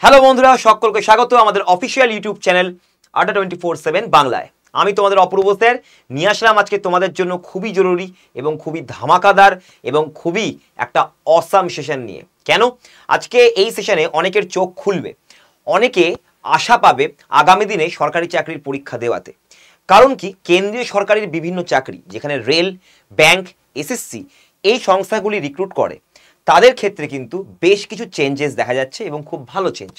Hello বন্ধুরা, সকলকে স্বাগত আমাদের অফিসিয়াল ইউটিউব চ্যানেল আড্ডা 24/7 বাংলায়। আমি তোমাদের অপূর্ব স্যার নিয়ে আসলাম আজকে তোমাদের জন্য খুবই জরুরি এবং খুবই ধামাকাদার এবং খুবই একটা অসাম সেশন নিয়ে। কেন আজকে এই সেশনে অনেকের চোখ খুলবে, অনেকে আশা পাবে আগামী দিনে সরকারি চাকরির পরীক্ষা দেওয়াতে। কারণ কি, কেন্দ্রীয় সরকারের বিভিন্ন চাকরি যেখানে রেল, ব্যাংক, এসএসসি এই সংস্থাগুলি রিক্রুট করে, তাদের ক্ষেত্রে কিন্তু বেশ কিছু চেঞ্জেস দেখা যাচ্ছে এবং খুব ভালো চেঞ্জ।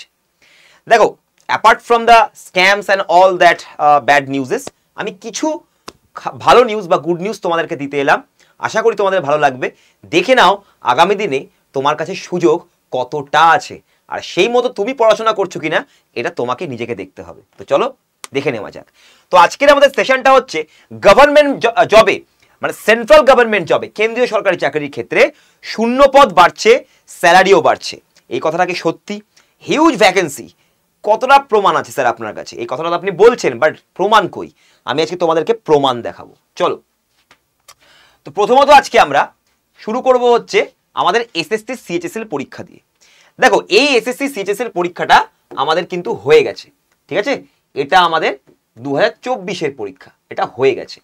দেখো, apart from the scams and all that bad নিউজেস, আমি কিছু ভালো নিউজ বা গুড নিউজ তোমাদেরকে দিতে এলাম। আশা করি তোমাদের ভালো লাগবে। দেখে নাও আগামী দিনে তোমার কাছে সুযোগ কতটা আছে, আর সেই মতো তুমি পড়াশোনা করছো কিনা এটা তোমাকে নিজেকে দেখতে হবে। তো চলো দেখে নেওয়া যাক। তো আজকের আমাদের সেশনটা হচ্ছে গভর্নমেন্ট জবে, মানে সেন্ট্রাল গভর্নমেন্ট জবে, কেন্দ্রীয় সরকারি চাকরির ক্ষেত্রে শূন্য পদ বাড়ছে, স্যালারিও বাড়ছে। এই কথাটা কি সত্যি? Huge vacancy. কতটা প্রমাণ আছে স্যার আপনার কাছে? এই কথাটা আপনি বলছেন, বাট প্রমাণ কই? আমি আজকে তোমাদেরকে প্রমাণ দেখাবো। চলো, তো প্রথমত আজকে আমরা শুরু করব হচ্ছে আমাদের এসএসসি সিএইচএসএল পরীক্ষা দিয়ে। দেখো, এই এসএসসি সিএইচএসএল পরীক্ষাটা আমাদের কিন্তু হয়ে গেছে, ঠিক আছে? এটা আমাদের 2024-এর পরীক্ষা, এটা হয়ে গেছে।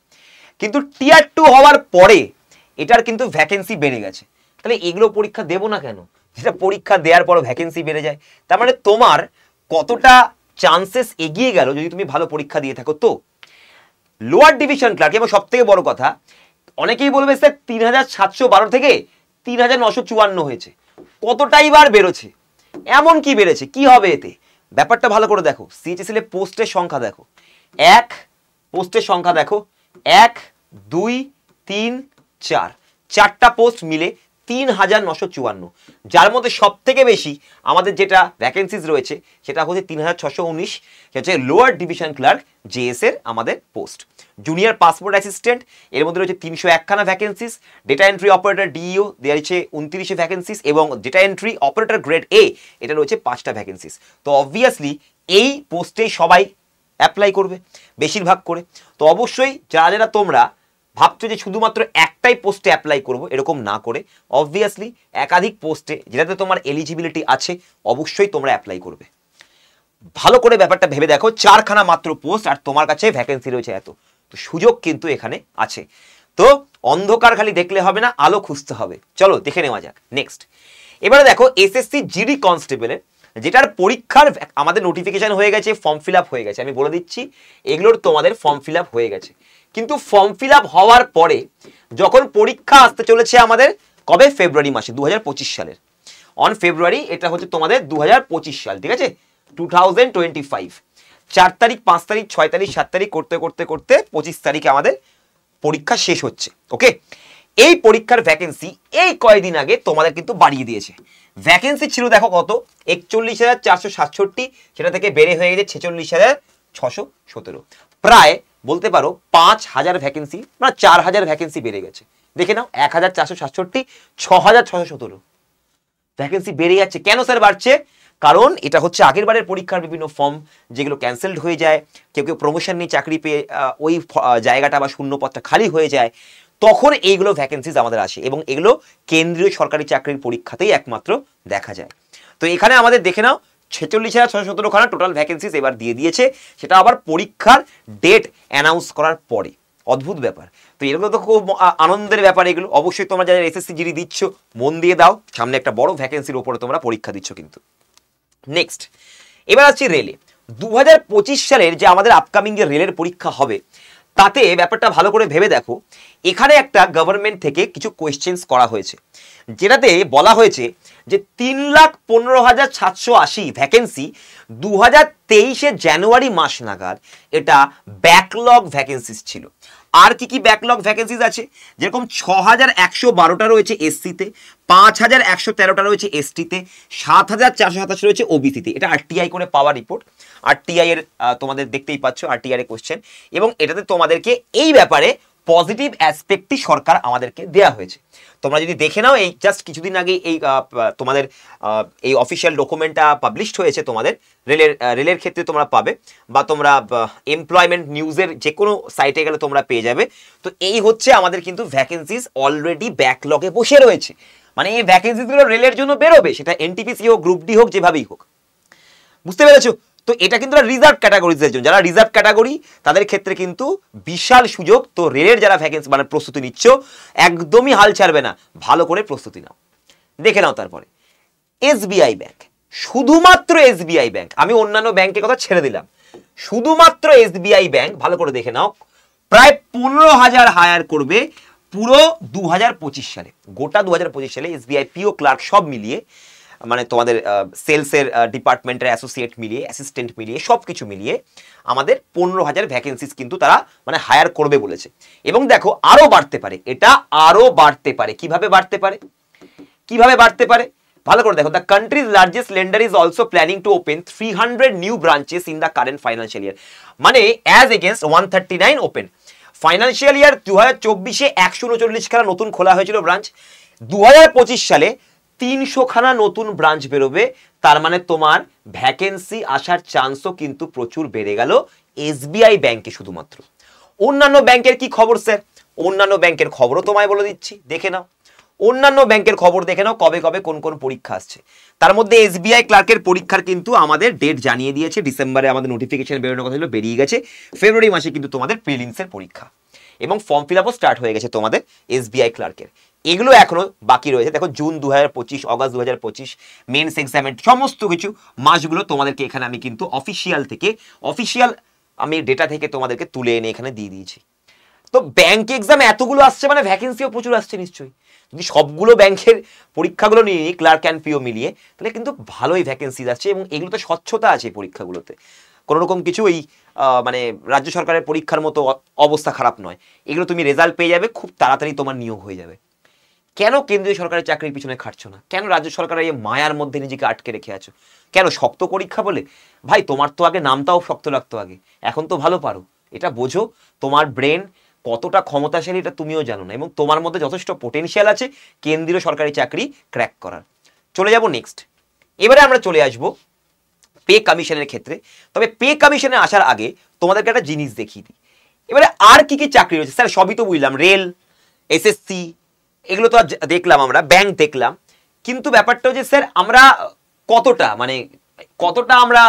কিন্তু টিয়ার 2 হওয়ার পরে এটার কিন্তু ভ্যাকেন্সি বেড়ে গেছে। তাহলে এগুলো পরীক্ষা দেবো না কেন? যেটা পরীক্ষা দেওয়ার পরও ভ্যাকেন্সি বেড়ে যায়, তার মানে তোমার কতটা চান্সেস এগিয়ে গেল যদি তুমি ভালো পরীক্ষা দিয়ে থাকো। তো লোয়ার ডিভিশন ক্লার্ক, এবং সব থেকে বড় কথা, অনেকেই বলবে স্যার 3712 থেকে 3954 হয়েছে, কতটাই বার বেরোছে, এমন কি বেড়েছে, কি হবে এতে? ব্যাপারটা ভালো করে দেখো। সিএইচএসএল এর পোস্টের সংখ্যা দেখো, পোস্টের সংখ্যা দেখো, 1 2 3 4, 4টা পোস্ট মিলে 3954, যার মধ্যে সব থেকে বেশি আমাদের যেটা ভ্যাকেন্সিজ রয়েছে সেটা হচ্ছে 3619, সেটা হচ্ছে লোয়ার ডিভিশন ক্লার্ক জেএস এর আমাদের পোস্ট। জুনিয়র পাসপোর্ট অ্যাসিস্ট্যান্ট, এর মধ্যে রয়েছে 301খানা vacancies. Data entry operator DEO দেওয়া রয়েছে 29 ভ্যাকেন্সিস, এবং data entry operator grade A এটা রয়েছে 5টা ভ্যাকেন্সিস। তো অবভিয়াসলি এই পোস্টে সবাই অ্যাপ্লাই করবে বেশিরভাগ করে। তো অবশ্যই যারা যারা তোমরা ভাবছো যে শুধুমাত্র একটাই পোস্টে অ্যাপ্লাই করব, এরকম না করে অবভিয়াসলি একাধিক পোস্টে যেটাতে তোমার এলিজিবিলিটি আছে অবশ্যই তোমরা অ্যাপ্লাই করবে। ভালো করে ব্যাপারটা ভেবে দেখো, 4খানা মাত্র পোস্ট আর তোমার কাছে ভ্যাকেন্সি রয়েছে এত, তো সুযোগ কিন্তু এখানে আছে। তো অন্ধকার খালি দেখলে হবে না, আলো খুঁজতে হবে। চলো দেখে নেওয়া যাক। নেক্সট, এবারে দেখো এসএসসি জিডি কনস্টেবলের যেটার পরীক্ষার আমাদের নোটিফিকেশন হয়ে গেছে, ফর্ম ফিল আপ হয়ে গেছে। আমি বলে দিচ্ছি এগুলোর তোমাদের ফর্ম ফিল আপ হয়ে গেছে। কিন্তু ফর্ম ফিল আপ হওয়ার পরে যখন পরীক্ষা আসতে চলেছে আমাদের কবে? ফেব্রুয়ারি মাসে 2025 সালের অন ফেব্রুয়ারি, এটা হচ্ছে তোমাদের 2025 সাল, ঠিক আছে? 2025 4 তারিখ, 5 তারিখ, 6 তারিখ, 7 তারিখ করতে করতে করতে 25 তারিখে আমাদের পরীক্ষা শেষ হচ্ছে। ওকে, এই পরীক্ষার ভ্যাকেন্সি এই কয়েকদিন আগে তোমাদের কিন্তু বাড়িয়ে দিয়েছে। ভ্যাকেন্সি ছিল দেখো কত, 41,467, সেটা থেকে বেড়ে হয়ে গেছে 46,617। প্রায় বলতে পারো 5,000 ভ্যাকেন্সি, মানে 4,000 ভ্যাকেন্সি বেড়ে গেছে। দেখে নাও, 1,467, 6,617 ভ্যাকেন্সি বেড়ে যাচ্ছে। কেন স্যার বাড়ছে? কারণ এটা হচ্ছে আগের বারের পরীক্ষার বিভিন্ন ফর্ম যেগুলো ক্যান্সেলড হয়ে যায়, কেউ কেউ প্রমোশন নিয়ে চাকরি পেয়ে ওই জায়গাটা বা শূন্য পদটা খালি হয়ে যায়, তখন এইগুলো ভ্যাকেন্সিজ আমাদের আসে, এবং এগুলো কেন্দ্রীয় সরকারি চাকরির পরীক্ষাতেই একমাত্র দেখা যায়। তো এখানে আমাদের দেখে নাও 46,617খানা টোটাল ভ্যাকেন্সিজ এবার দিয়ে দিয়েছে, সেটা আবার পরীক্ষার ডেট অ্যানাউন্স করার পরে। অদ্ভুত ব্যাপার। তো এগুলো তো খুব আনন্দের ব্যাপার। এগুলো অবশ্যই তোমরা যারা এসএসসি জিডি দিচ্ছ মন দিয়ে দাও, সামনে একটা বড় ভ্যাকেন্সির উপরে তোমরা পরীক্ষা দিচ্ছ কিন্তু। নেক্সট, এবার আসছি রেলে। 2025 সালের যে আমাদের আপকামিং যে রেলের পরীক্ষা হবে, তাতে ব্যাপারটা ভালো করে ভেবে দেখো। এখানে একটা গভর্নমেন্ট থেকে কিছু কোয়েশ্চেন্স করা হয়েছে, যেটাতে বলা হয়েছে যে 3,15,780 ভ্যাকেন্সি 2023 জানুয়ারি মাস নাগাদ এটা ব্যাকলগ ভ্যাকেন্সিস ছিল। আর কি কি ব্যাকলগ ভ্যাকেন্সিস আছে? যেরকম 6,112টা রয়েছে এসসিতে, 5,113টা রয়েছে এসটিতে, 7,427 রয়েছে ওবিসিতে। এটা আরটিআই করে পাওয়া রিপোর্ট। আরটিআই এর তোমাদের দেখতেই পাচ্ছ আরটিআই এর কোশ্চেন, এবং এটাতে তোমাদেরকে এই ব্যাপারে পজিটিভ অ্যাসপেক্টই সরকার আমাদেরকে দেয়া হয়েছে। তোমরা যদি দেখে নাও, এই জাস্ট কিছুদিন আগে এই তোমাদের এই অফিসিয়াল ডকুমেন্টটা পাবলিশড হয়েছে তোমাদের রেলের ক্ষেত্রে তোমরা পাবে, বা তোমরা এমপ্লয়মেন্ট নিউজের যে কোনো সাইটে গেলে তোমরা পেয়ে যাবে। তো এই হচ্ছে আমাদের কিন্তু ভ্যাকেন্সিস অলরেডি ব্যাকলগে বসে রয়েছে, মানে এই ভ্যাকেন্সিগুলো রেলের জন্য বেরোবে, সেটা এনটিপিসি হোক, গ্রুপ ডি হোক, যেভাবেই হোক। বুঝতে পেরেছো? তো এটা কিন্তু রিজার্ভ ক্যাটাগরিজের জন্য, যারা রিজার্ভ ক্যাটাগরি তাদের ক্ষেত্রে কিন্তু বিশাল সুযোগ। তো রেলের যারা ভ্যাকেন্সি মানে প্রস্তুতি নিচ্ছ একদমই হাল ছাড়বে না, ভালো করে প্রস্তুতি নাও। দেখে নাও তারপরে এসবিআই ব্যাংক, শুধুমাত্র এসবিআই ব্যাংক, আমি অন্যান্য ব্যাংকের কথা ছেড়ে দিলাম, শুধুমাত্র এসবিআই ব্যাংক ভালো করে দেখে নাও, প্রায় 15,000 হায়ার করবে পুরো 2025 সালে। গোটা 2025 সালে এসবিআই পিও ক্লার্ক সব মিলিয়ে, মানে তোমাদের সেলসের ডিপার্টমেন্টের অ্যাসোসিয়েট মিলিয়ে, অ্যাসিস্ট্যান্ট মিলিয়ে, সব কিছু মিলিয়ে আমাদের 15,000 ভ্যাকেন্সিস কিন্তু তারা মানে হায়ার করবে বলেছে। এবং দেখো আরো বাড়তে পারে, এটা আরো বাড়তে পারে। কিভাবে বাড়তে পারে, কিভাবে বাড়তে পারে ভালো করে দেখো। The country's largest lender is also planning to open 300 new branches in the current financial year, মানে as against 139 open. Financial year 2024-এ 139 খানা নতুন খোলা হয়েছিল ব্রাঞ্চ, 2025 সালে 300 খানা নতুন ব্রাঞ্চ বেরোবে। তার মানে তোমার ভ্যাকেন্সি আসার চান্সও কিন্তু প্রচুর বেড়ে গেল এসবিআই ব্যাংকে শুধুমাত্র। অন্যান্য ব্যাংকের কি খবর স্যার? অন্যান্য ব্যাংকের খবরও তোমায় বলে দিচ্ছি, দেখে নাও। অন্যান্য ব্যাংকের খবর দেখে নাও, কবে কবে কোন কোন পরীক্ষা আসছে। তার মধ্যে এসবিআই ক্লার্কের পরীক্ষার কিন্তু আমাদের ডেট জানিয়ে দিয়েছে, ডিসেম্বরে আমাদের নোটিফিকেশন বেরোনোর কথা ছিল, বেরিয়ে গেছে। ফেব্রুয়ারি মাসে কিন্তু তোমাদের প্রিলিমসের পরীক্ষা এবং ফর্ম ফিল আপও স্টার্ট হয়ে গেছে তোমাদের এসবিআই ক্লার্কের। এগুলো এখনো বাকি রয়েছে। দেখো জুন 2025, অগাস্ট 2025, মেন্স এক্সামের সমস্ত কিছু মাসগুলো তোমাদেরকে এখানে আমি কিন্তু অফিসিয়াল আমি ডেটা থেকে তোমাদেরকে তুলে এনে এখানে দিয়ে দিয়েছি। তো ব্যাংক এক্সাম এতগুলো আসছে মানে ভ্যাকেন্সিও প্রচুর আসছে নিশ্চয়ই। যদি সবগুলো ব্যাংকের পরীক্ষাগুলো নিয়ে নিই ক্লার্ক অ্যান্ড পিও মিলিয়ে, তাহলে কিন্তু ভালোই ভ্যাকেন্সি আসছে এবং এগুলোতে স্বচ্ছতা আছে পরীক্ষাগুলোতে। কোনো রকম কিছু এই মানে রাজ্য সরকারের পরীক্ষার মতো অবস্থা খারাপ নয়। এগুলো তুমি রেজাল্ট পেয়ে যাবে, খুব তাড়াতাড়ি তোমার নিয়োগ হয়ে যাবে। কেন কেন্দ্রীয় সরকারের চাকরির পিছনে খাটছো না? কেন রাজ্য সরকারের এই মায়ার মধ্যে নিজেকে আটকে রেখে আছো? কেন শক্ত পরীক্ষা বলে? ভাই তোমার তো আগে নামটাও শক্ত লাগতো আগে, এখন তো ভালো পারো। এটা বোঝো, তোমার ব্রেন কতটা ক্ষমতাশালী এটা তুমিও জানো না, এবং তোমার মধ্যে যথেষ্ট পোটেনশিয়াল আছে কেন্দ্রীয় সরকারি চাকরি ক্র্যাক করার। চলে যাব নেক্সট। এবারে আমরা চলে আসব পে কমিশনের ক্ষেত্রে। তবে পে কমিশনে আসার আগে তোমাদেরকে একটা জিনিস দেখিয়ে দিই। এবারে আর কি কি চাকরি রয়েছে স্যার? সবই তো বুঝলাম, রেল, এসএসসি, এগুলো তো দেখলাম, আমরা ব্যাংক দেখলাম, কিন্তু ব্যাপারটা হচ্ছে স্যার আমরা কতটা আমরা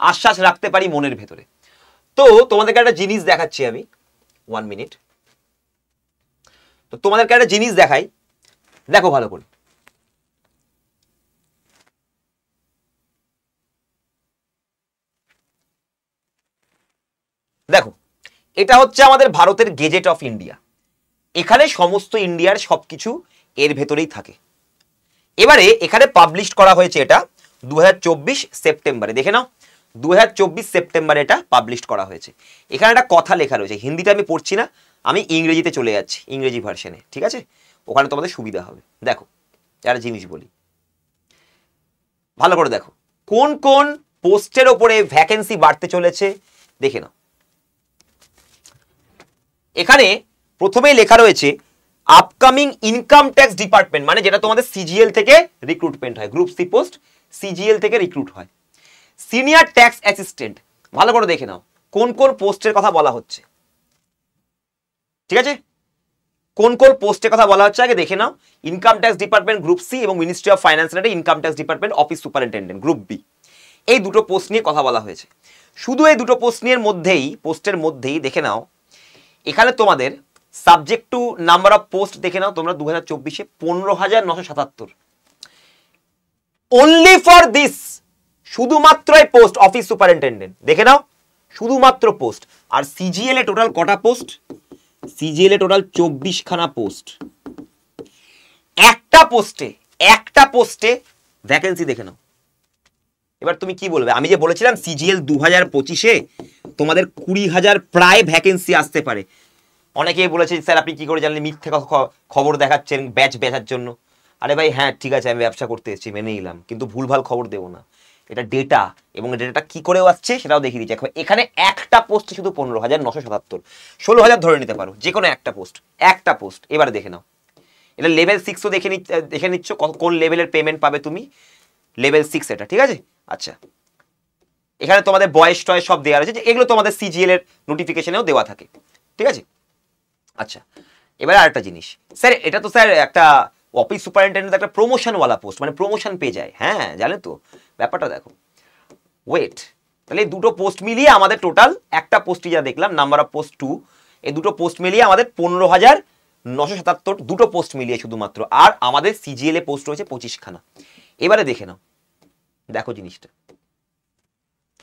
আশ্বাস রাখতে পারি মনের ভেতরে। তো তোমাদেরকে একটা জিনিস দেখাচ্ছি আমি, 1 মিনিট। তো তোমাদেরকে একটা জিনিস দেখাই, দেখো ভালো করে। দেখো এটা হচ্ছে আমাদের ভারতের গেজেট অফ ইন্ডিয়া। এখানে সমস্ত ইন্ডিয়ার সবকিছু এর ভেতরেই থাকে। এবারে এখানে পাবলিশ করা হয়েছে এটা 2024 সেপ্টেম্বরে, দেখে নাও 2024 সেপ্টেম্বরে এটা পাবলিশ করা হয়েছে। এখানে একটা কথা লেখা রয়েছে, হিন্দিটা আমি পড়ছি না, আমি ইংরেজিতে চলে যাচ্ছি, ইংরেজি ভার্সনে, ঠিক আছে? ওখানে তোমাদের সুবিধা হবে। দেখো একটা জিনিস বলি, ভালো করে দেখো, কোন কোন পোস্টের ওপরে ভ্যাকেন্সি বাড়তে চলেছে দেখে নাও। এখানে প্রথমেই লেখা রয়েছে আপকামিং ইনকাম ট্যাক্স ডিপার্টমেন্ট, মানে যেটা তোমাদের সিজিএল থেকে রিক্রুটমেন্ট হয়, গ্রুপ সি পোস্ট সিজিএল থেকে রিক্রুট হয়। সিনিয়র ট্যাক্স অ্যাসিস্ট্যান্ট, ভালো করে দেখে নাও কোন কোন পোস্টের কথা বলা হচ্ছে, ঠিক আছে? কোন কোন পোস্টের কথা বলা হচ্ছে আগে দেখে নাও। Income tax department group C এবং মিনিস্ট্রি অফ ফাইন্যান্সের income tax department office superintendent group B, এই দুটো পোস্ট নিয়ে কথা বলা হয়েছে। শুধু এই দুটো পোস্টের মধ্যেই দেখে নাও, এখানে তোমাদের subject to number of post দেখে নাও তোমরা 2024-এ 15,977। অনলি ফর দিস, শুধুমাত্র এই পোস্ট অফিস সুপারিনটেন্ডেন্ট, দেখে নাও শুধুমাত্র পোস্ট। আর সিজিএল এ টোটাল কটা পোস্ট? সিজিএল এ টোটাল 24 খানা পোস্ট। একটা পোস্টে ভ্যাকেন্সি দেখে নাও। এবার তুমি কি বলবে? আমি যে বলেছিলাম সিজিএল 2025-এ তোমাদের 20,000 প্রায় ভ্যাকেন্সি আসতে পারে। অনেকেই বলেছে স্যার আপনি কি করে জানলেন? মিথ্যে খবর দেখাচ্ছেন ব্যাচ বেচার জন্য। আরে ভাই হ্যাঁ ঠিক আছে, আমি ব্যবসা করতে এসেছি, মেনে নিলাম, কিন্তু ভুলভাল খবর দেবো না। এটা ডেটা, এবং ডেটাটা কি করে আসছে সেটাও দেখিয়ে দিচ্ছি। এখানে একটা পোস্টে শুধু 15,977, 16,000 ধরে নিতে পারো, যে কোনো একটা পোস্ট। এবারে দেখে নাও, এটা লেভেল 6ও দেখে নিচ্ছ কোন লেভেলের পেমেন্ট পাবে তুমি, লেভেল 6 এটা, ঠিক আছে? আচ্ছা, এখানে তোমাদের বয়স টয়েস সব দেওয়া রয়েছে, এগুলো তোমাদের সিজিএল এর নোটিফিকেশনেও দেওয়া থাকে, ঠিক আছে? আচ্ছা, এবারে আরেকটা জিনিস স্যার, এটা তো স্যার একটা অফিস সুপারিনটেন্ডেন্ট একটা প্রমোশনওয়ালা পোস্ট, মানে প্রমোশন পেয়ে যায়, হ্যাঁ জানেন তো ব্যাপারটা। দেখো ওয়েট, তাহলে দুটো পোস্ট মিলিয়ে আমাদের টোটাল একটা পোস্টই যা দেখলাম নাম্বার অফ পোস্ট 2, এই দুটো পোস্ট মিলিয়ে আমাদের 15,977 দুটো পোস্ট মিলিয়ে শুধুমাত্র। আর আমাদের সিজিএল এ পোস্ট রয়েছে 25খানা। এবারে দেখে নাও, দেখো জিনিসটা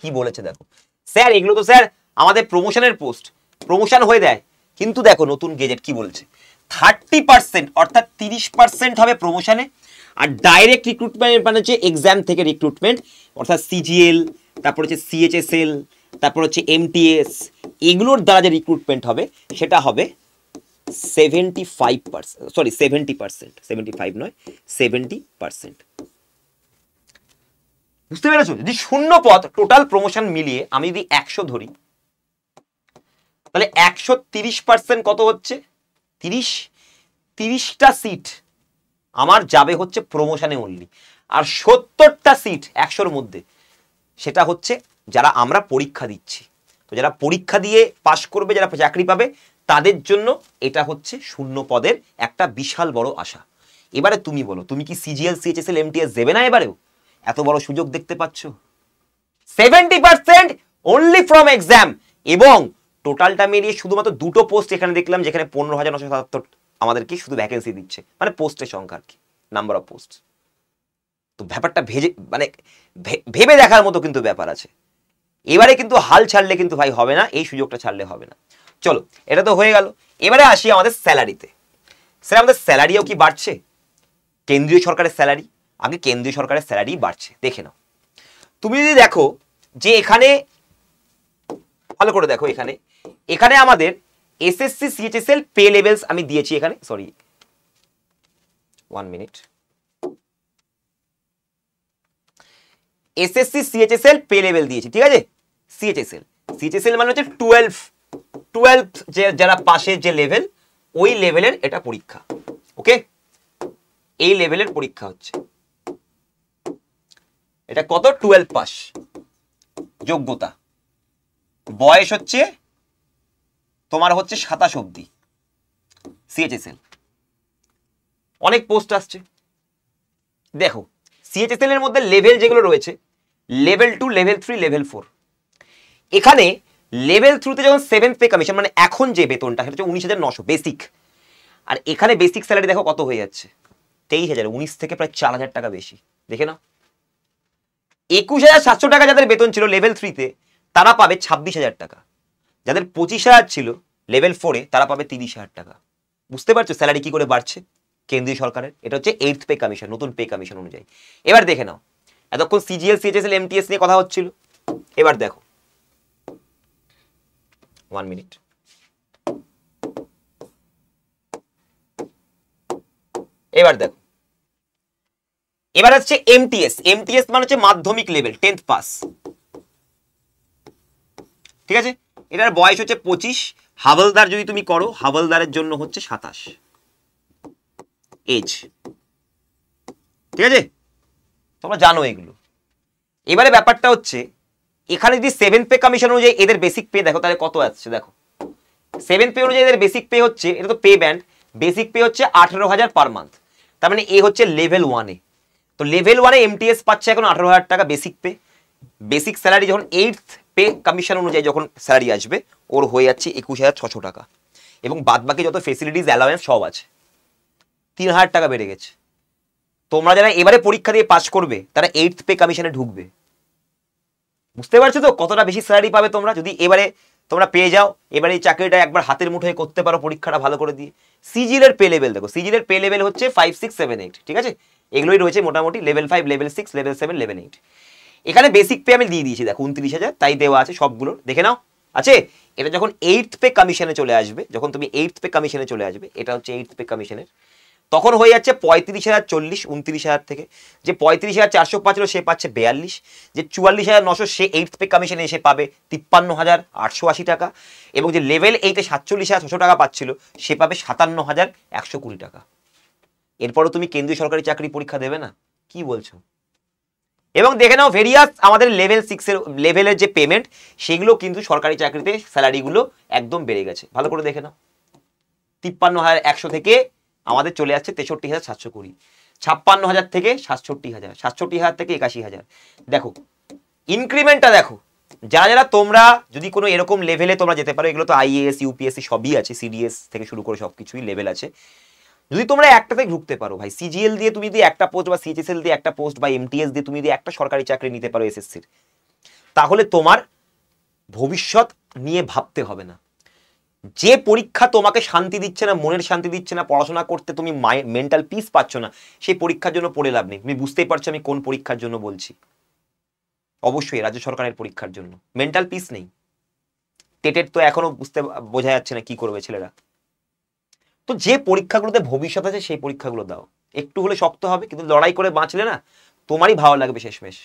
কি বলেছে দেখো। স্যার এগুলো তো স্যার আমাদের প্রমোশনের পোস্ট, প্রমোশন হয়ে দেয়, কিন্তু দেখো নতুন গেজেট কি বলছে, 30% অর্থাৎ 30% হবে প্রমোশনে, আর ডাইরেক্ট রিক্রুটমেন্ট মানে হচ্ছে এক্সাম থেকে রিক্রুটমেন্ট, অর্থাৎ সিজিএল, তারপর হচ্ছে সিএইচএসএল, তারপর হচ্ছে এমটিএস, এগুলোর দ্বারা যে রিক্রুটমেন্ট হবে সেটা হবে 75%, সরি 70%, 75 নয় 70%। বুঝতে পেরেছো? যদি শূন্য পদ টোটাল প্রমোশন মিলিয়ে আমি যদি 100 ধরি, তাহলে 130% কত হচ্ছে, 30টা সিট আমার যাবে হচ্ছে প্রমোশনে অনলি, আর 70টা সিট 100-র মধ্যে সেটা হচ্ছে যারা আমরা পরীক্ষা দিচ্ছি। তো যারা পরীক্ষা দিয়ে পাশ করবে, যারা চাকরি পাবে, তাদের জন্য এটা হচ্ছে শূন্য পদের একটা বিশাল বড় আশা। এবারে তুমি বলো, তুমি কি সিজিএল, সিএইচএসএল, এমটিএস দেবে না এবারেও? এত বড় সুযোগ দেখতে পাচ্ছ, 70% অনলি ফ্রম এক্সাম, এবং টোটালটা মিলিয়ে শুধুমাত্র দুটো পোস্ট এখানে দেখলাম যেখানে 15,977 আমাদেরকে শুধু ভ্যাকেন্সি দিচ্ছে, মানে পোস্টের সংখ্যা আর কি, নাম্বার অফ পোস্ট। তো ব্যাপারটা ভেবে দেখার মতো কিন্তু ব্যাপার আছে। এবারে কিন্তু হাল ছাড়লে কিন্তু ভাই হবে না, এই সুযোগটা ছাড়লে হবে না। চলো, এটা তো হয়ে গেল। এবারে আসি আমাদের স্যালারিতে। স্যার আমাদের স্যালারিও কি বাড়ছে? কেন্দ্রীয় সরকারের স্যালারি, আগে কেন্দ্রীয় সরকারের স্যালারি বাড়ছে, দেখে নাও। তুমি যদি দেখো যে এখানে ভালো করে দেখো, এখানে আমাদের এসএসসি সিএইচএসএল পে লেভেলস আমি দিয়েছি এখানে, sorry 1 minute, SSC CHSL pay level দিয়েছি, ঠিক আছে। সিএইচএসএল মানে হচ্ছে 12 যে যারা পাশের যে লেভেল, ওই লেভেলের এটা পরীক্ষা, ওকে, এই লেভেলের পরীক্ষা হচ্ছে। এটা কত? 12 পাস যোগ্যতা, বয়স হচ্ছে তোমার হচ্ছে 27 অব্দি। সিএইচএসএল অনেক পোস্ট আসছে, দেখো সিএইচএসএল এর মধ্যে লেভেল যেগুলো রয়েছে, লেভেল 2, লেভেল 3, লেভেল 4। এখানে লেভেল 3তে যখন 7th পে কমিশন, মানে এখন যে বেতনটা সেটা হচ্ছে 19,900 বেসিক, আর এখানে বেসিক স্যালারি দেখো কত হয়ে যাচ্ছে, 23,000, 19 থেকে প্রায় 4,000 টাকা বেশি। দেখে নাও, 21,700 টাকা যাদের বেতন ছিল লেভেল 3তে, তারা পাবে 26,000 টাকা। যাদের 25,000 ছিল লেভেল 4-এ, তারা পাবে 30,000 টাকা। বুঝতে পারছো স্যালারি কি করে বাড়ছে কেন্দ্রীয় সরকারের? এটা হচ্ছে 8th পে কমিশন, নতুন পে কমিশন অনুযায়ী। এবার দেখে নাও, এতক্ষণ সিজিএল, সিএইচএসএল, এমটিএস নিয়ে কথা হচ্ছিল, এবার দেখো 1 মিনিট, এবার দেখো, এবার হচ্ছে এমটিএস। এমটিএস মানে হচ্ছে মাধ্যমিক লেভেল, 10th পাস, ঠিক আছে। এটার বয়স হচ্ছে 25, হাবলদার যদি তুমি করো, হাবলদারের জন্য হচ্ছে 27 এজ, ঠিক আছে, তোমরা জানো এগুলো। এবারে ব্যাপারটা হচ্ছে এখানে যদি 7th পে কমিশন অনুযায়ী এদের বেসিক পে দেখো, তাহলে কত আসছে দেখো। 7th পে অনুযায়ী এদের বেসিক পে হচ্ছে, এটা তো পে ব্যান্ড, বেসিক পে হচ্ছে 18,000 পার মান্থ। তার মানে এ হচ্ছে লেভেল 1-এ। তো লেভেল 1-এ এমটিএস পাচ্ছে এখন 18,000 টাকা বেসিক পে। বেসিক স্যালারি যখন 8th পে কমিশন অনুযায়ী যখন স্যালারি আসবে, ওর হয়ে যাচ্ছে 21,600 টাকা, এবং বাদ বাকি যত ফেসিলিটিস অ্যালাওয়েন্স সব আছে, 3,000 টাকা বেড়ে গেছে। তোমরা যারা এবারে পরীক্ষা দিয়ে পাস করবে, তারা 8th পে কমিশনে ঢুকবে। বুঝতে পারছো তো কতটা বেশি স্যালারি পাবে তোমরা যদি এবারে তোমরা পেয়ে যাও, এবারে এই চাকরিটা একবার হাতের মুঠোয় করতে পারো পরীক্ষাটা ভালো করে দিয়ে। সিজিএল এর পে লেভেল দেখো, সিজিএল এর পে লেভেল হচ্ছে 5, 6, 7, 8, ঠিক আছে, এগুলোই রয়েছে মোটামুটি, লেভেল 5, লেভেল 6, লেভেল 7, লেভেল 8। এখানে বেসিক পে আমি দিয়ে দিয়েছি দেখো 29,000, তাই দেওয়া আছে সবগুলো, দেখে নাও আছে। এটা যখন 8th পে কমিশনে চলে আসবে, যখন তুমি 8th পে কমিশনে চলে আসবে, এটা হচ্ছে 8th পে কমিশনের, তখন হয়ে যাচ্ছে 35,040, 29,000 থেকে। যে 35,405 ছিল সে পাচ্ছে 42, যে 44,900 সে 8th পে কমিশনে এসে পাবে 53,880 টাকা, এবং যে লেভেল 8-এ 47,600 টাকা পাচ্ছিল সে পাবে 57,120 টাকা। এরপরও তুমি কেন্দ্রীয় সরকারি চাকরি পরীক্ষা দেবে না? কি বলছো? এবং দেখে নাও ভেরিয়াস আমাদের লেভেল 6-এর লেভেলের যে পেমেন্ট, সেগুলো কিন্তু সরকারি চাকরিতে স্যালারিগুলো একদম বেড়ে গেছে, ভালো করে দেখে নাও। 53,100 থেকে আমাদের চলে যাচ্ছে 63,720, 56,000 থেকে 67,000, 67,000 থেকে 81,000। দেখো ইনক্রিমেন্টটা দেখো, যারা যারা তোমরা যদি কোনো এরকম লেভেলে তোমরা যেতে পারো, এগুলো তো আইএএস ইউপিএসসি সবই আছে, সিডিএস থেকে শুরু করে সবকিছুই লেভেল আছে, যদি তোমরা একটাতে ঢুকতে পারো ভাই, সিজিএল দিয়ে তুমি যদি একটা পোস্ট বা সিএইচএসএল দিয়ে একটা পোস্ট বা এমটিএস দিয়ে তুমি যদি একটা সরকারি চাকরি নিতে পারো এসএসসির, তাহলে তোমার ভবিষ্যৎ নিয়ে ভাবতে হবে না। যে পরীক্ষা তোমাকে শান্তি দিচ্ছে না, মনের শান্তি দিচ্ছে না, পড়াশোনা করতে তুমি মেন্টাল পিস পাচ্ছ না, সেই পরীক্ষার জন্য পড়ে লাভ নেই। তুমি বুঝতেই পারছো আমি কোন পরীক্ষার জন্য বলছি, অবশ্যই রাজ্য সরকারের পরীক্ষার জন্য। মেন্টাল পিস নেই, টেটের তো এখনো বোঝা যাচ্ছে না কি করবে ছেলেরা। তো যে পরীক্ষাগুলোতে ভবিষ্যৎ আছে সেই পরীক্ষাগুলো দাও, একটু হলে শক্ত হবে, কিন্তু লড়াই করে বাঁচলে না তোমারই ভালো লাগবে শেষমেশ।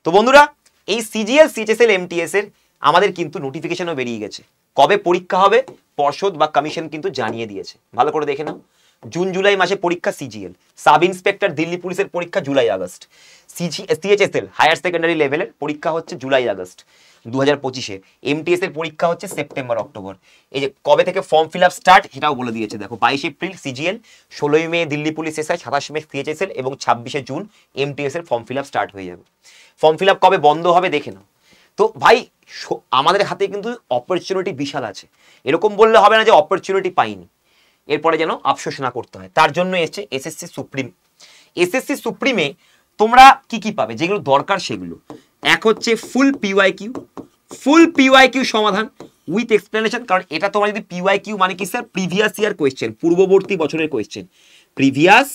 তো বন্ধুরা, এই সিজিএল সিএইচএসএল এমটিএস এর আমাদের কিন্তু নোটিফিকেশনও বেরিয়ে গেছে। কবে পরীক্ষা হবে পর্ষদ বা কমিশন কিন্তু জানিয়ে দিয়েছে, ভালো করে দেখে নাও। জুন জুলাই মাসে পরীক্ষা সিজিএল, সাব ইন্সপেক্টর দিল্লি পুলিশের পরীক্ষা জুলাই আগস্ট, সিএইচএসএল হায়ার সেকেন্ডারি লেভেলের পরীক্ষা হচ্ছে জুলাই আগস্ট 2025-এ, এমটিএস এর পরীক্ষা হচ্ছে সেপ্টেম্বর অক্টোবর। এই যে কবে থেকে ফর্ম ফিল আপ স্টার্ট সেটাও বলে দিয়েছে দেখো, 22 এপ্রিল সিজিএল, 16 মে দিল্লি পুলিশ এসআই, 27 মে সিএইচএসএল এবং 26 জুন এমটিএস এর ফর্ম ফিল আপ স্টার্ট হয়ে যাবে। ফর্ম ফিল আপ কবে বন্ধ হবে দেখে নাও। তো ভাই আমাদের হাতে কিন্তু অপরচুনিটি বিশাল আছে, এরকম বললে হবে না যে অপরচুনিটি পাইনি, এরপরে যেন আফসোস না করতে হয়। তার জন্য এসছে এসএসসি সুপ্রিম। এসএসসি সুপ্রিমে তোমরা কি কি পাবে, যেগুলো দরকার সেগুলো, এক হচ্ছে ফুল পিওয়াইকিউ সমাধান উইথ এক্সপ্লেনেশন। কারণ এটা তোমার যদি পিওয়াইকিউ মানে কি স্যার, প্রিভিয়াস ইয়ার কোয়েশ্চেন, পূর্ববর্তী বছরের question, previous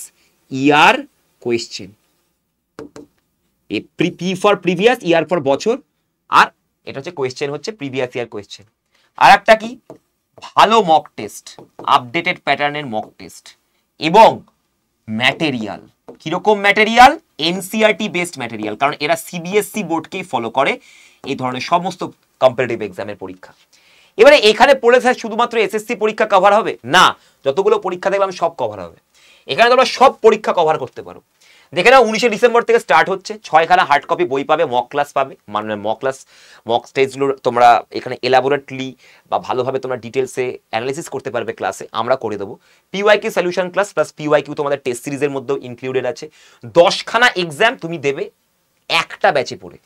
year question, P for previous, year for বছর, আর এটা হচ্ছে কোয়েশ্চেন হচ্ছে প্রিভিয়াস ইয়ার কোয়েশ্চেন। আর একটা কি, ভালো মক টেস্ট, আপডেটেড প্যাটার্নের মক টেস্ট, এবং ম্যাটেরিয়াল। কিরকম ম্যাটেরিয়াল, এনসিইআরটি বেসড ম্যাটেরিয়াল, কারণ এরা সিবিএসসি বোর্ডকেই ফলো করে এই ধরনের সমস্ত কম্পিটিটিভ এক্সামের পরীক্ষা। এবারে এখানে পড়ে স্যার শুধুমাত্র এসএসসি পরীক্ষা কভার হবে না, যতগুলো পরীক্ষা দেখলাম সব কভার হবে। এখানে তোমরা সব পরীক্ষা কভার করতে পারো। দেখে নাও 19 ডিসেম্বর থেকে স্টার্ট হচ্ছে, 6খানা হার্ড কপি বই পাবে, মক ক্লাস পাবে, মানে মক টেস্টগুলো তোমরা এখানে এলাবোরেটলি বা ভালোভাবে তোমরা ডিটেলসে অ্যানালিসিস করতে পারবে ক্লাসে, আমরা করে দেবো। PYQ solution class plus PYQ তোমাদের টেস্ট সিরিজের মধ্যেও ইনক্লুডেড আছে। 10খানা এক্সাম তুমি দেবে একটা ব্যাচে পড়ে,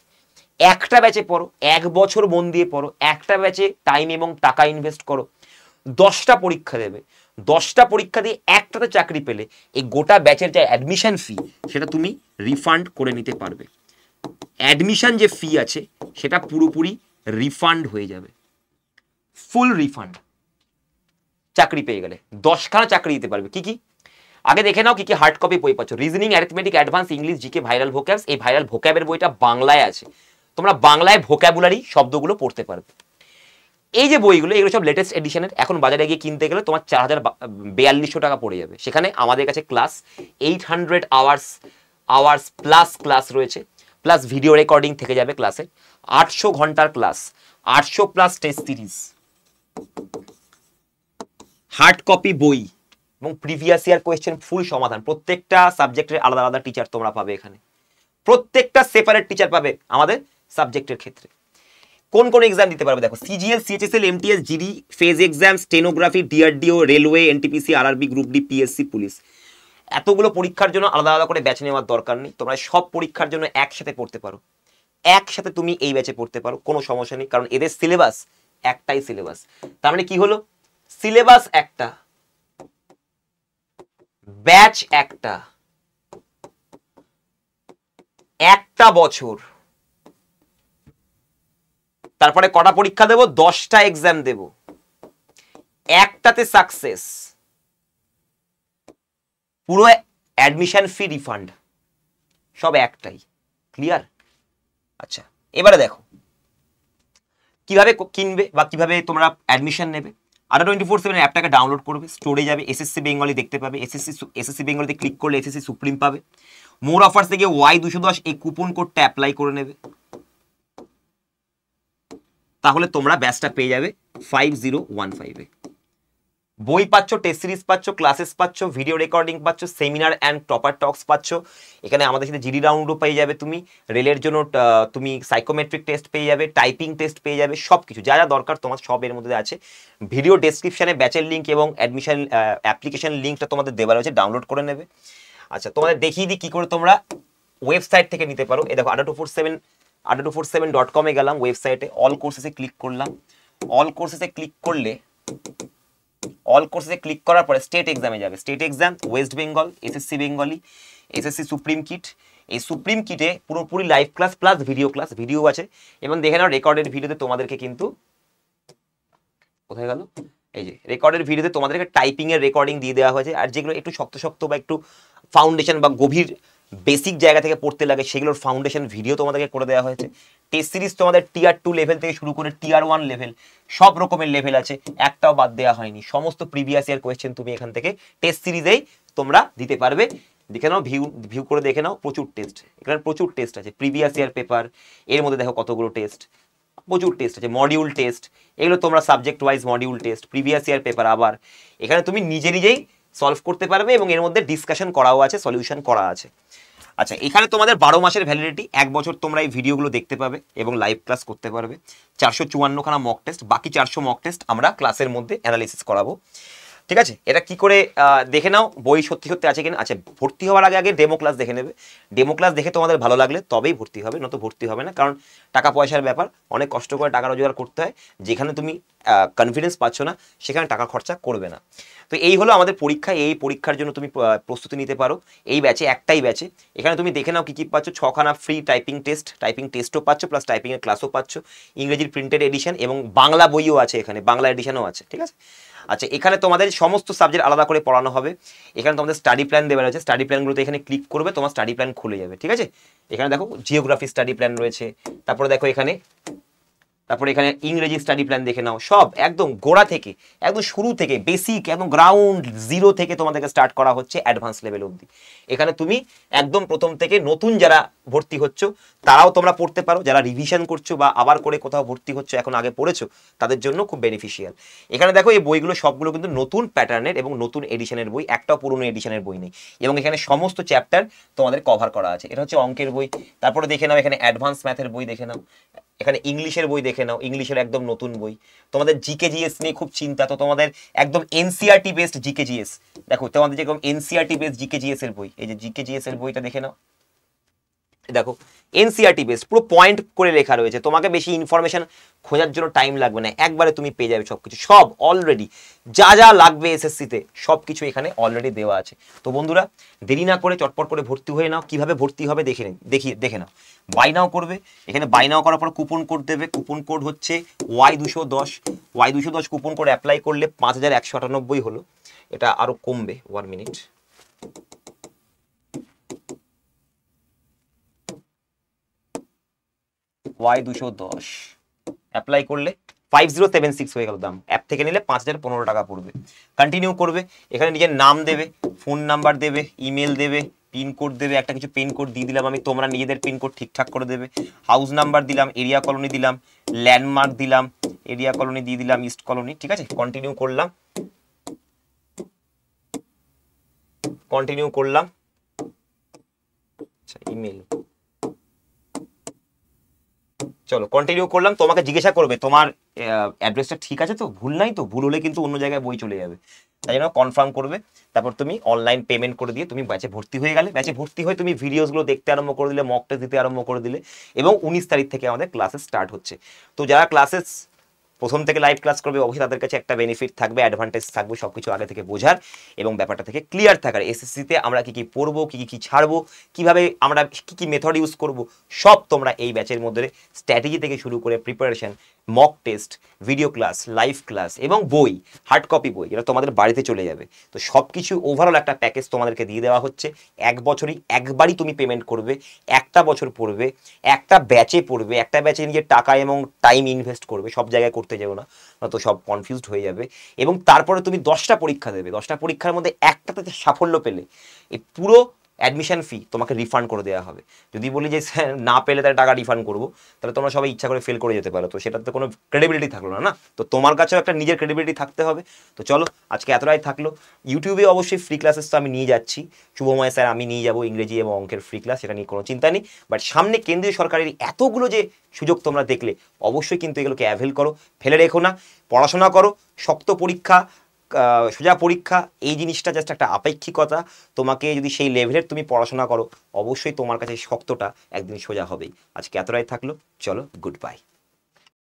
একটা ব্যাচে পড়ো, 1 বছর মন দিয়ে পড়ো, একটা ব্যাচে টাইম এবং টাকা ইনভেস্ট করো, 10টা পরীক্ষা দেবে, 10টা পরীক্ষা দিয়ে একটাতে চাকরি পেলে এই গোটা ব্যাচের যে অ্যাডমিশন ফি সেটা তুমি রিফান্ড করে নিতে পারবে। অ্যাডমিশন যে ফি আছে সেটা পুরোপুরি রিফান্ড হয়ে যাবে, ফুল রিফান্ড। চাকরি পেয়ে গেলে 10খানা চাকরি দিতে পারবে। কি কি আগে দেখে নাও কি কি হার্ড কপি বই পাচ্ছ। Reasoning, arithmetic, advance English, GK, viral vocabs. এই ভাইরাল ভোক্যাবের বইটা বাংলায় আছে, তোমরা বাংলায় ভোক্যাবুলারি শব্দগুলো পড়তে পারবে। এই যে বইগুলো, এগুলো সব লেটেস্ট এডিশনের, এখন বাজারে গিয়ে কিনতে গেলে তোমার 4042 টাকা পড়ে যাবে। সেখানে আমাদের কাছে ক্লাস 800 আওয়ার্স প্লাস ক্লাস রয়েছে, প্লাস ভিডিও রেকর্ডিং থেকে যাবে ক্লাসে, 800 ঘন্টার class, 800 plus test series, hard copy বই এবং প্রিভিয়াস ইয়ার কোয়েশ্চেন ফুল সমাধান। প্রত্যেকটা সাবজেক্টের আলাদা আলাদা টিচার তোমরা পাবে এখানে, প্রত্যেকটা সেপারেট টিচার পাবে আমাদের সাবজেক্টের ক্ষেত্রে। কোন কোন এক্সাম দিতে পারবে দেখো, CGL, CHSL, MTS, GD, phase exam, stenography, DRDO, railway, NTPC, RRB, group D, PSC, police. এতগুলো পরীক্ষার জন্য আলাদা আলাদা করে ব্যাচ নেওয়ার দরকার নেই, তোমরা সব পরীক্ষার জন্য একসাথে পড়তে পারো, একসাথে তুমি এই ব্যাচে পড়তে পারো, কোনো সমস্যা নেই। কারণ এদের সিলেবাস একটাই সিলেবাস। তার মানে কি হলো, সিলেবাস একটা, ব্যাচ একটা, একটা বছর, তারপরে কটা পরীক্ষা দেব, 10টা এক্সাম দেব, একটাতে সাকসেস, পুরো অ্যাডমিশন ফি রিফান্ড, সব একটাই। ক্লিয়ার? আচ্ছা, এবারে দেখো কিভাবে কিনবে বা কিভাবে তোমরা অ্যাডমিশন নেবে। ADDA24/7 অ্যাপটাকে ডাউনলোড করবে, স্টোরে যাবে, এসএসসি বেঙ্গলি দেখতে পাবে, এসএসসি বেঙ্গলিতে ক্লিক করলে এসএসসি সুপ্রিম পাবে। মোর অফার্স থেকে Y210 এই কুপন কোডটা অ্যাপ্লাই করে নেবে, তাহলে তোমরা ব্যাচটা পেয়ে যাবে 5015-এ। বই পাচ্ছ, টেস্ট সিরিজ পাচ্ছ, ক্লাসেস পাচ্ছ, ভিডিও রেকর্ডিং পাচ্ছ, সেমিনার অ্যান্ড টপার টক্স পাচ্ছ। এখানে আমাদের সাথে জিডি রাউন্ডও পেয়ে যাবে তুমি, রেলের জন্য তুমি সাইকোমেট্রিক টেস্ট পেয়ে যাবে, টাইপিং টেস্ট পেয়ে যাবে, সব কিছু যা যা দরকার তোমার সব এর মধ্যে আছে। ভিডিও ডেসক্রিপশনে ব্যাচের লিঙ্ক এবং অ্যাডমিশন অ্যাপ্লিকেশন লিঙ্কটা তোমাদের দেওয়া রয়েছে, ডাউনলোড করে নেবে। আচ্ছা, তোমাদের দেখিয়ে দিই কী করে তোমরা ওয়েবসাইট থেকে নিতে পারো। এই দেখো, ADDA24/7 adda247.com গেলাম, ওয়েবসাইটে অল কোর্সেসে ক্লিক করলাম। অল কোর্সেসে ক্লিক করলে, অল কোর্সেসে ক্লিক করার পরে স্টেট এক্সামে যাবে। State exam West Bengal, SSC Bengali, SSC supreme kit. এই সুপ্রিম কিটে পুরোপুরি live class plus video class, video আছে। এবং দেখে নাও রেকর্ডেড ভিডিওতে তোমাদেরকে কিন্তু, কোথায় গেল, এই যে রেকর্ডেড ভিডিওতে তোমাদেরকে টাইপিং এর রেকর্ডিং দিয়ে দেওয়া হয়েছে। আর যেগুলো একটু শক্ত শক্ত বা একটু ফাউন্ডেশন বা গভীর বেসিক জায়গা থেকে পড়তে লাগে, সেগুলোর ফাউন্ডেশন ভিডিও তোমাদেরকে করে দেওয়া হয়েছে। টেস্ট সিরিজ তোমাদের টিয়ার 2 লেভেল থেকে শুরু করে টিয়ার 1 লেভেল, সব রকমের লেভেল আছে, একটাও বাদ দেওয়া হয়নি। সমস্ত প্রিভিয়াস ইয়ার কোয়েশ্চেন তুমি এখান থেকে টেস্ট সিরিজেই তোমরা দিতে পারবে। দেখে নাও, ভিউ করে দেখে নাও, প্রচুর টেস্ট, এখানে প্রচুর টেস্ট আছে। প্রিভিয়াস ইয়ার পেপার, এর মধ্যে দেখো কতগুলো টেস্ট, প্রচুর টেস্ট আছে। মডিউল টেস্ট, এগুলো তোমরা subject wise module test, previous year paper. আবার এখানে তুমি নিজেই সলভ করতে পারবে এবং এর মধ্যে ডিসকাশন করাও আছে, সলিউশন করা আছে। আচ্ছা, এখানে তোমাদের 12 মাসের ভ্যালিডিটি, 1 বছর তোমরা এই ভিডিওগুলো দেখতে পাবে এবং লাইভ ক্লাস করতে পারবে। 454খানা মক টেস্ট, বাকি 400 মক টেস্ট আমরা ক্লাসের মধ্যে অ্যানালিসিস করাবো। ঠিক আছে, এটা কি করে দেখে নাও বই সত্যি সত্যি আছে কিনা। আচ্ছা, ভর্তি হওয়ার আগে ডেমো ক্লাস দেখে নেবে। ডেমো ক্লাস দেখে তোমাদের ভালো লাগলে তবেই ভর্তি হবে, নয়তো ভর্তি হবে না। কারণ টাকা পয়সার ব্যাপার, অনেক কষ্ট করে টাকা রোজগার করতে হয়। যেখানে তুমি কনফিডেন্স পাচ্ছ না, সেখানে টাকা খরচা করবে না। তো এই হলো আমাদের পরীক্ষা। এই পরীক্ষার জন্য তুমি প্রস্তুতি নিতে পারো এই ব্যাচে, একটাই ব্যাচে। এখানে তুমি দেখে নাও কি কি পাচ্ছ। 6খানা ফ্রি টাইপিং টেস্ট, টাইপিং টেস্টও পাচ্ছ, প্লাস টাইপিংয়ের ক্লাসও পাচ্ছ। ইংরেজির প্রিন্টেড এডিশন এবং বাংলা বইও আছে, এখানে বাংলা এডিশনও আছে। ঠিক আছে। আচ্ছা, এখানে তোমাদের সমস্ত সাবজেক্ট আলাদা করে পড়ানো হবে। এখানে তোমাদের স্টাডি প্ল্যান দেওয়া রয়েছে। স্টাডি প্ল্যানগুলোতে এখানে ক্লিক করবে, তোমার স্টাডি প্ল্যান খুলে যাবে। ঠিক আছে, এখানে দেখো জিওগ্রাফি স্টাডি প্ল্যান রয়েছে। তারপরে দেখো এখানে, ইংরেজি স্টাডি প্ল্যান দেখে নাও। সব একদম গোড়া থেকে, একদম শুরু থেকে, বেসিক একদম গ্রাউন্ড জিরো থেকে তোমাদেরকে স্টার্ট করা হচ্ছে অ্যাডভান্স লেভেল অবধি। এখানে তুমি একদম প্রথম থেকে, নতুন যারা ভর্তি হচ্ছ তারাও তোমরা পড়তে পারো, যারা রিভিশন করছো বা আবার করে কোথাও ভর্তি হচ্ছে, এখন আগে পড়েছো, তাদের জন্য খুব বেনিফিশিয়াল। এখানে দেখো এই বইগুলো সবগুলো কিন্তু নতুন প্যাটার্নের এবং নতুন এডিশনের বই, একটাও পুরনো এডিশনের বই নেই। এবং এখানে সমস্ত চ্যাপ্টার তোমাদের কভার করা আছে। এটা হচ্ছে অঙ্কের বই। তারপরে দেখে নাও এখানে অ্যাডভান্স ম্যাথের বই দেখে নাও। এখানে ইংলিশের বই দেখে নাও, ইংলিশের একদম নতুন বই। তোমাদের জিকে জিএস নিয়ে খুব চিন্তা, তো তোমাদের একদম এনসিআরটি বেসড জিকে জিএস, দেখো তোমাদের যেরকম এনসিআরটি বেসড জিকে জিএস এর বই, এই যে জিকে জিএস এর বইটা দেখে নাও। দেখো এনসিআরটি বেসড, পুরো পয়েন্ট করে লেখা রয়েছে, তোমাকে বেশি ইনফরমেশন খোঁজার জন্য টাইম লাগবে না, একবারে তুমি পেয়ে যাবে সবকিছু। সব অলরেডি যা যা লাগবে এসএসসিতে সবকিছু এখানে অলরেডি দেওয়া আছে। তো বন্ধুরা, দেরি না করে চটপট করে ভর্তি হয়ে নাও। কিভাবে ভর্তি হবে দেখে নাও। বাই নাও করবে। এখানে বাই নাও করার পর কুপন কোড দেবে। কুপন কোড হচ্ছে Y210। Y210 coupon code apply করলে 5198 হলো। এটা আরো কমবে, 1 মিনিট। Y210 অ্যাপ্লাই করলে 5076 হয়ে গেল দাম। অ্যাপ থেকে নিলে 5015 টাকা পড়বে। কন্টিনিউ করবে। এখানে নিজের নাম দেবে, ফোন নাম্বার দেবে, ইমেল দেবে, পিনকোড দেবে। একটা কিছু পিনকোড দিয়ে দিলাম আমি, তোমরা নিজেদের পিনকোড ঠিকঠাক করে দেবে। হাউস নাম্বার দিলাম, এরিয়া কলোনি দিলাম, ল্যান্ডমার্ক দিলাম, এরিয়া কলোনি দিয়ে দিলাম, ইস্ট কলোনি। ঠিক আছে, কন্টিনিউ করলাম। আচ্ছা, ইমেল, চলো কন্টিনিউ করলাম। তোমাকে জিজ্ঞাসা করবে তোমার অ্যাড্রেসটা ঠিক আছে তো, ভুল নাই তো। ভুল হলে কিন্তু অন্য জায়গায় বই চলে যাবে, তাই জন্য কনফার্ম করবে। তারপর তুমি অনলাইন পেমেন্ট করে দিয়ে তুমি ব্যাচে ভর্তি হয়ে গেলে। ব্যাচে ভর্তি হয়ে তুমি ভিডিওসগুলো দেখতে আরম্ভ করে দিলে, মক টেস্ট দিতে আরম্ভ করে দিলে। এবং 19 তারিখ থেকে আমাদের ক্লাসেস স্টার্ট হচ্ছে। তো যারা ক্লাসেস প্রথম থেকে লাইভ ক্লাস করবে, অবশ্যই তাদের কাছে একটা বেনিফিট থাকবে, অ্যাডভান্টেজ থাকবে, সবকিছু আগে থেকে বোঝার এবং ব্যাপারটা থেকে ক্লিয়ার থাকার। এসএসসিতে আমরা কি কি পড়বো, কি ছাড়বো, কিভাবে আমরা কি মেথড ইউজ করব, সব তোমরা এই ব্যাচের মধ্যে স্ট্র্যাটেজি থেকে শুরু করে preparation, mock test, video class, live class এবং বই, হার্ড কপি বই, যেটা তোমাদের বাড়িতে চলে যাবে। তো সব কিছু ওভারঅল একটা প্যাকেজ তোমাদেরকে দিয়ে দেওয়া হচ্ছে। 1 বছরই একবারই তুমি পেমেন্ট করবে, একটা বছর পড়বে, একটা ব্যাচে পড়বে, একটা ব্যাচে নিজের টাকা এবং টাইম ইনভেস্ট করবে, সব জায়গায় করতে যাবো না, তো সব কনফিউজড হয়ে যাবে। এবং তারপরে তুমি 10টা পরীক্ষা দেবে। 10টা পরীক্ষার মধ্যে একটাতে সাফল্য পেলে এই পুরো অ্যাডমিশন ফি তোমাকে রিফান্ড করে দেওয়া হবে। যদি বলি যে না পেলে তার টাকা রিফান্ড করবো, তাহলে তোমরা সবাই ইচ্ছা করে ফেল করে যেতে পারো, তো সেটাতে কোনো ক্রেডিবিলিটি থাকলো না। তো তোমার কাছেও একটা নিজের ক্রেডিবিলিটি থাকতে হবে। তো চলো, আজকে এতটাই থাকলো। ইউটিউবে অবশ্যই ফ্রি ক্লাসেস তো আমি নিয়ে যাচ্ছি, শুভময় স্যার আমি নিয়ে যাবো ইংরেজি এবং অঙ্কের ফ্রি ক্লাস, সেটা নিয়ে কোনো চিন্তা নেই। বাট সামনে কেন্দ্রীয় সরকারের এতগুলো যে সুযোগ তোমরা দেখলে, অবশ্যই কিন্তু এগুলোকে অ্যাভেল করো, ফেলে রেখো না। পড়াশোনা করো, শক্ত পরীক্ষা, সোজা পরীক্ষা এই জিনিসটা জাস্ট একটা আপেক্ষিকতা। তোমাকে যদি সেই লেভেলের তুমি পড়াশোনা করো অবশ্যই তোমার কাছে শক্তটা একদিন সোজা হবেই। আজকে এতটাই থাকলো, চলো গুড বাই।